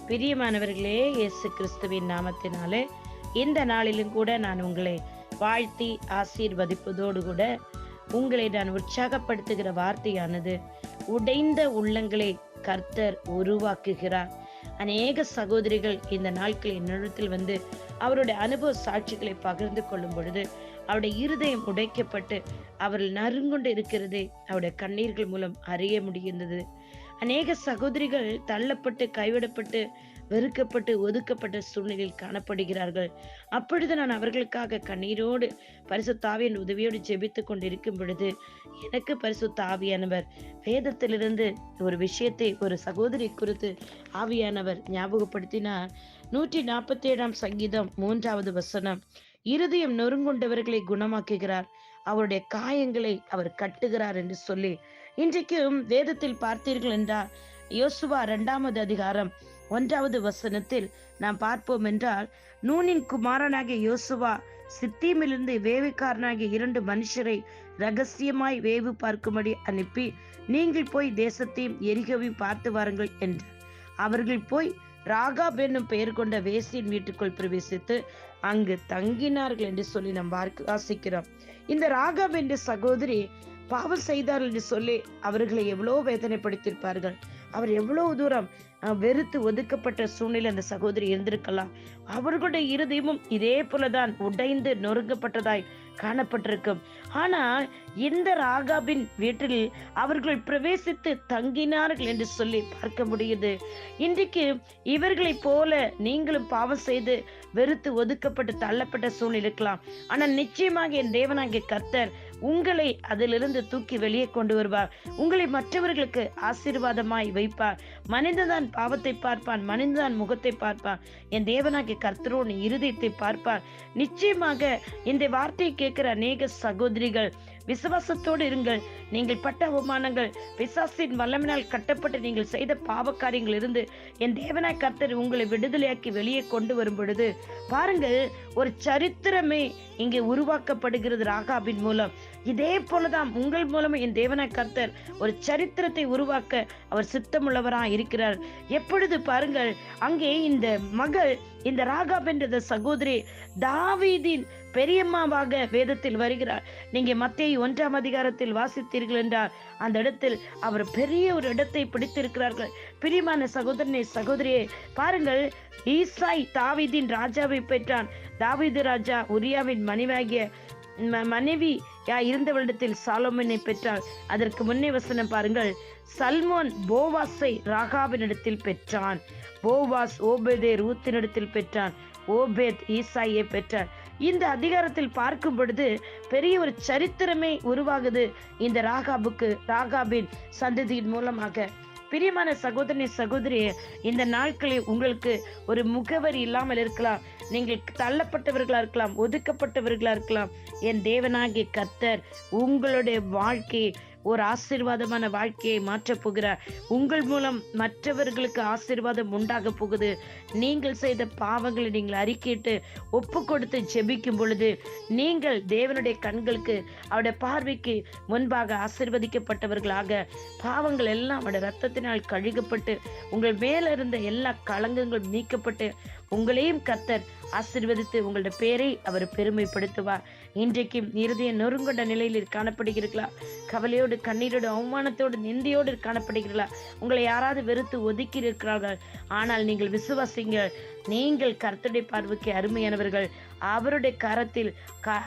பிரியமானவர்களே, இயேசு கிறிஸ்துவின் நாமத்தினாலே இந்த நாளிலும் கூட நான் உங்களை வாழ்த்தி ஆசீர்வதிப்பதோடு கூட உங்களை நான் உற்சாகப்படுத்துகிற வார்த்தையானது, உடைந்த உள்ளங்களை கர்த்தர் உருவாக்குகிறார். அநேக சகோதரிகள் இந்த நாட்கள் என்னிடத்தில் வந்து அவருடைய அனுபவ சாட்சிகளை பகிர்ந்து கொள்ளும் பொழுது அவருடைய இருதயம் உடைக்கப்பட்டு அவர்கள் நறுங்கொண்டு இருக்கிறதை அவருடைய கண்ணீர்கள் மூலம் அறிய முடிகின்றது. அநேக சகோதரிகள் தள்ளப்பட்டு, கைவிடப்பட்டு, வெறுக்கப்பட்டு, ஒதுக்கப்பட்ட சூழ்நிலையில் காணப்படுகிறார்கள். அப்பொழுது நான் அவர்களுக்காக கண்ணீரோடு பரிசுத்த ஆவியின் உதவியோடு ஜெபித்துக் கொண்டிருக்கும் பொழுது எனக்கு பரிசுத்த ஆவியானவர் வேதத்திலிருந்து ஒரு விஷயத்தை ஒரு சகோதரி குறித்து ஆவியானவர் ஞாபகப்படுத்தினார். 147 சங்கீதம் 3வது வசனம், இருதயம் நொறுங்குண்டவர்களை குணமாக்குகிறார், அவருடைய காயங்களை அவர் கட்டுகிறார் என்று சொல்லி, இன்றைக்கும் வேதத்தில் பார்த்தீர்கள் என்றால் யோசுவா 2வது அதிகாரம் 1வது வசனத்தில் நாம் பார்ப்போம் என்றால், நூனின் குமாரனாகிய யோசுவா சித்தீமிலிருந்து வேவுக்காரனாகிய 2 மனுஷரை ரகசியமாய் வேவு பார்க்கும்படி அனுப்பி, நீங்கள் போய் தேசத்தையும் எரிகோவையும் பார்த்து வாருங்கள் என்றார். அவர்கள் போய் ராகாப் என்னும் பெயர் கொண்ட வேசியின் வீட்டுக்குள் பிரவேசித்து அங்கு தங்கினார்கள் என்று சொல்லி நாம் வாசிக்கிறோம். இந்த ராகாப் என்ற சகோதரி பாவம் செய்தார் என்று சொல்லி அவர்களை எவ்வளவு வேதனைப்படுத்தியிருப்பார்கள். அவர் எவ்வளவு தூரம் வெறுத்து ஒதுக்கப்பட்ட சூழ்நிலை அந்த சகோதரி இருந்திருக்கலாம். அவர்களுடைய இருதயமும் இதே போலதான் உடைந்து நொறுங்கப்பட்டதாய் காணப்பட்டிருக்கும். ஆனால் இந்த ராகாபின் வீட்டில் அவர்கள் பிரவேசித்து தங்கினார்கள் என்று சொல்லி பார்க்க முடியுது. இன்றைக்கு இவர்களை போல நீங்களும் பாவம் செய்து வெறுத்து ஒதுக்கப்பட்டு தள்ளப்பட்ட சூழ்நிலை இருக்கலாம். ஆனால் நிச்சயமாக என் தேவனாகிய கர்த்தர் உங்களை அதிலிருந்து தூக்கி வெளியே கொண்டு வருவார். உங்களை மற்றவர்களுக்கு ஆசீர்வாதமாய் வைப்பார். மனிதன்தான் பாவத்தை பார்ப்பான், மனிதன்தான் முகத்தை பார்ப்பான். என் தேவனாகிய கர்த்தரோடு இருதயத்தை பார்ப்பார். நிச்சயமாக இந்த வார்த்தையை கேட்கிற அநேக சகோதரிகள் விசுவாசத்தோடு இருங்கள். நீங்கள் பட்ட அவமானங்கள், பிசாசின் வல்லமையினால் கட்டப்பட்டு நீங்கள் செய்த பாவ காரியங்கள் இருந்து என் தேவனாய் கர்த்தர் உங்களை விடுதலையாக்கி வெளியே கொண்டு வரும் பொழுது பாருங்கள், ஒரு சரித்திரமே இங்கே உருவாக்கப்படுகிறது ராகாபின் மூலம். இதே போலதான் உங்கள் மூலமே என் தேவனாய் கர்த்தர் ஒரு சரித்திரத்தை உருவாக்க அவர் சித்தமுள்ளவராய் இருக்கிறார். எப்பொழுது பாருங்கள், அங்கே இந்த மகள், இந்த ராகாப் என்ற சகோதரி தாவீதின் பெரியம்மாவாக வேதத்தில் வருகிறார். நீங்க மத்தேயு 1ஆம் அதிகாரத்தில் வாசித்தீர்கள் என்றால் அந்த இடத்தில் அவர் பெரிய ஒரு இடத்தை பிடித்திருக்கிறார்கள். பிரியமான சகோதரனே, சகோதரியே, பாருங்கள், ஈசாய் தாவீதின் ராஜாவை பெற்றான். தாவீது ராஜா உரியாவின் மனைவி இருந்தவரிடத்தில் சாலோமோனை பெற்றார். அதற்கு முன்னே வசனம் பாருங்கள், சல்மோன் போவாஸை ராகாபினிடத்தில் பெற்றான். போவாஸ் ஓபேதை ரூத்தினிடத்தில் பெற்றான். ஓபேத் ஈசாயை பெற்றார். இந்த அதிகாரத்தில் பார்க்கும் பொழுது பெரிய ஒரு சரித்திரமே உருவாகுது இந்த ராகாபின் சந்ததியின் மூலமாக. பிரியமான சகோதரனே, சகோதரியே, இந்த நாட்களில் உங்களுக்கு ஒரு முகவரி இல்லாமல் இருக்கலாம். நீங்கள் தள்ளப்பட்டவர்களா இருக்கலாம், ஒதுக்கப்பட்டவர்களா இருக்கலாம். என் தேவனாகிய கர்த்தர் உங்களுடைய வாழ்க்கையை ஒரு ஆசீர்வாதமான வாழ்க்கையை மாற்றப் போகிறார். உங்கள் மூலம் மற்றவர்களுக்கு ஆசீர்வாதம் உண்டாக போகுது. நீங்கள் செய்த பாவங்களை நீங்கள் அறிக்கையிட்டு ஒப்பு கொடுத்து ஜெபிக்கும் பொழுது நீங்கள் தேவனுடைய கண்களுக்கு, அவருடைய பார்வைக்கு முன்பாக ஆசீர்வதிக்கப்பட்டவர்களாக, பாவங்கள் எல்லாம் அவருடைய ரத்தத்தினால் கழுகப்பட்டு உங்கள் மேல இருந்த எல்லா களங்கங்களும் நீக்கப்பட்டு உங்களையும் கர்த்தர் ஆசீர்வதித்து உங்களுடைய பேரை அவர் பெருமைப்படுத்துவார். இன்றைக்கும் இருதய நொறுங்கொண்ட நிலையில் காணப்படுகிறீர்களா? கவலையோடு, கண்ணீரோடு, அவமானத்தோடு, நிந்தையோடு காணப்படுகிறீர்களா? உங்களை யாராவது வெறுத்து ஒதுக்கி இருக்கிறார்கள். ஆனால் நீங்கள் விசுவாசிங்கள், நீங்கள் கர்த்தருடைய பார்வைக்கு அருமையானவர்கள். அவருடைய கரத்தில்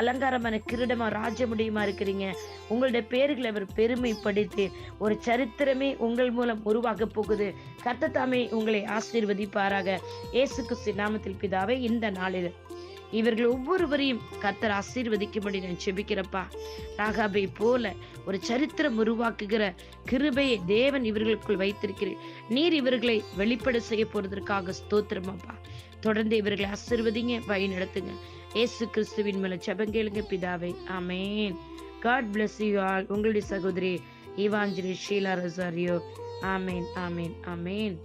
அலங்காரமான கிரீடமா, ராஜமுடியுமா இருக்கிறீங்க. உங்களுடைய பேர்களை அவர் பெருமைப்படுத்தி ஒரு சரித்திரமே உங்கள் மூலம் உருவாக போகுது. கர்த்தர் தாமே உங்களை ஆசீர்வதிப்பாராக. இயேசு கிறிஸ்து நாமத்தில் பிதாவே, இந்த நாளில் இவர்கள் ஒவ்வொருவரையும் கர்த்தர் ஆசீர்வதிக்கும்படி நான் செபிக்கிறப்பா. ராகாபை போல ஒரு சரித்திரம் உருவாக்குகிற கிருபையை தேவன் இவர்களுக்குள் வைத்திருக்கிறேன். நீர் இவர்களை வெளிப்பட செய்ய போறதற்காக ஸ்தோத்திரமாப்பா. தொடர்ந்து இவர்களை ஆசீர்வதிங்க, வழி நடத்துங்க. இயேசு கிறிஸ்துவின் மேல ஜெபங்கேளுங்க பிதாவே, ஆமேன். God bless you all. உங்களுடைய சகோதரி இவாஞ்சலிஸ்ட் ஷீலா ரொசாரியோ. ஆமேன், ஆமேன், ஆமேன்.